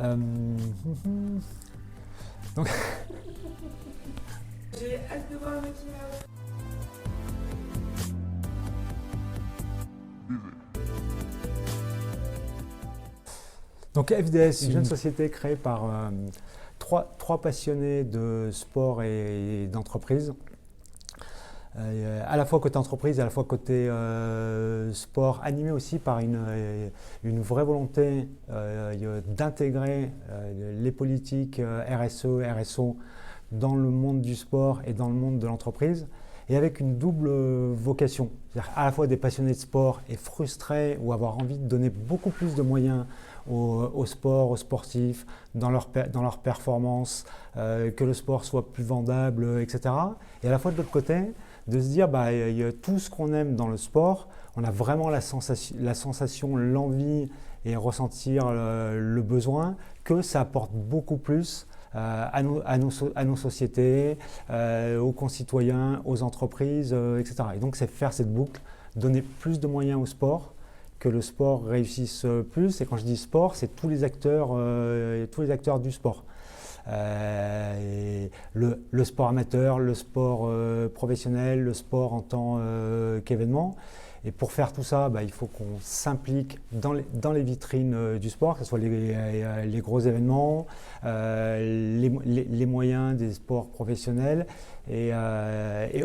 Euh, donc, J'ai hâte de voir le maquillage. donc FDS, une jeune société créée par trois passionnés de sport et d'entreprise. À la fois côté entreprise et à la fois côté sport, animé aussi par une vraie volonté d'intégrer les politiques RSE, RSO dans le monde du sport et dans le monde de l'entreprise, et avec une double vocation, c'est-à-dire à la fois des passionnés de sport et frustrés ou avoir envie de donner beaucoup plus de moyens au sport, aux sportifs, dans leur performance, que le sport soit plus vendable, etc. Et à la fois de l'autre côté, de se dire tout ce qu'on aime dans le sport, on a vraiment la sensation, l'envie et ressentir le besoin que ça apporte beaucoup plus à nos sociétés, aux concitoyens, aux entreprises, etc. Et donc c'est faire cette boucle, donner plus de moyens au sport, que le sport réussisse plus. Et quand je dis sport, c'est tous les acteurs du sport. Le sport amateur, le sport professionnel, le sport en tant qu'événement. Et pour faire tout ça, il faut qu'on s'implique dans les vitrines du sport, que ce soit les gros événements, les moyens des sports professionnels. Et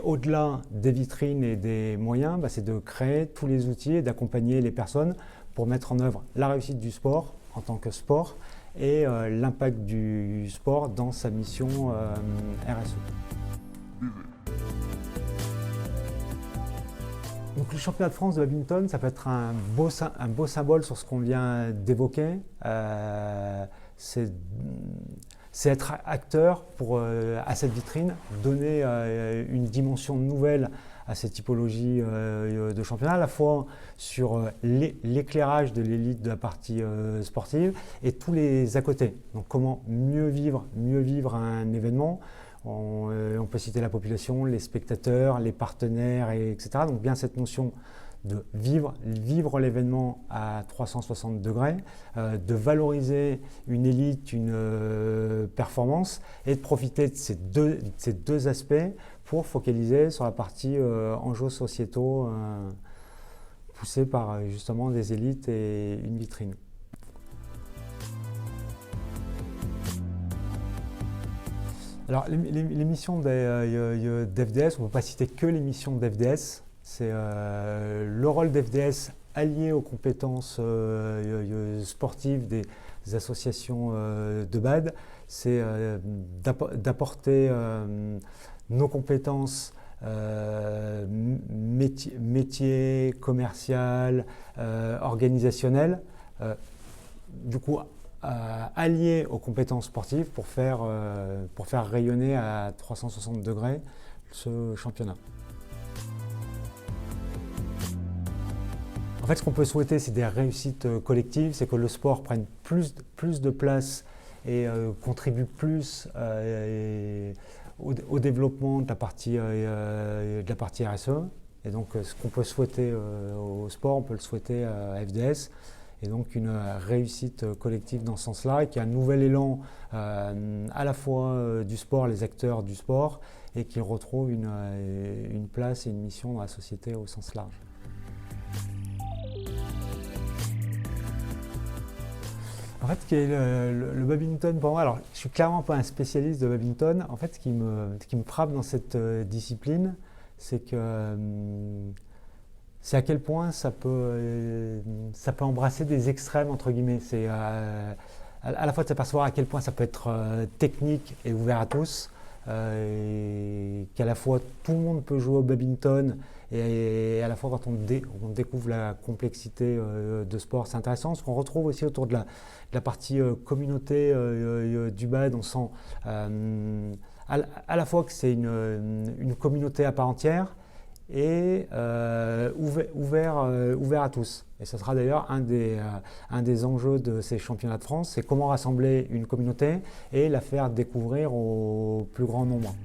au-delà des vitrines et des moyens, c'est de créer tous les outils et d'accompagner les personnes pour mettre en œuvre la réussite du sport en tant que sport et l'impact du sport dans sa mission RSE. Donc le championnat de France de badminton, ça peut être un beau symbole sur ce qu'on vient d'évoquer. C'est être acteur pour, à cette vitrine, donner une dimension nouvelle à ces typologies de championnat, à la fois sur l'éclairage de l'élite de la partie sportive et tous les à côté. Donc comment mieux vivre un événement. On peut citer la population, les spectateurs, les partenaires, etc. Donc bien cette notion de vivre l'événement à 360 degrés, de valoriser une élite, une performance et de profiter de ces deux aspects pour focaliser sur la partie enjeux sociétaux poussés par justement des élites et une vitrine. Alors les missions d'FDS, on ne peut pas citer que les missions d'FDS. C'est le rôle d'FDS allié aux compétences sportives des associations de BAD, c'est d'apporter nos compétences métiers, commerciales, organisationnelles, du coup alliées aux compétences sportives pour faire rayonner à 360 degrés ce championnat. En fait, ce qu'on peut souhaiter, c'est des réussites collectives, c'est que le sport prenne plus de place et contribue plus au développement de la partie RSE. Et donc, ce qu'on peut souhaiter au sport, on peut le souhaiter à FDS. Et donc, une réussite collective dans ce sens-là, et qu'il y a un nouvel élan à la fois du sport, les acteurs du sport, et qu'ils retrouvent une place et une mission dans la société au sens large. En fait, ce qui est le badminton pour moi, alors je suis clairement pas un spécialiste de badminton. En fait, ce qui me frappe dans cette discipline, c'est que c'est à quel point ça peut embrasser des extrêmes entre guillemets. C'est à la fois de s'apercevoir à quel point ça peut être technique et ouvert à tous, qu'à la fois tout le monde peut jouer au badminton. Et à la fois, quand on découvre la complexité de sport, c'est intéressant. Ce qu'on retrouve aussi autour de la partie communauté du BAD, on sent à la fois que c'est une communauté à part entière et ouvert à tous. Et ce sera d'ailleurs un des enjeux de ces championnats de France, c'est comment rassembler une communauté et la faire découvrir au plus grand nombre.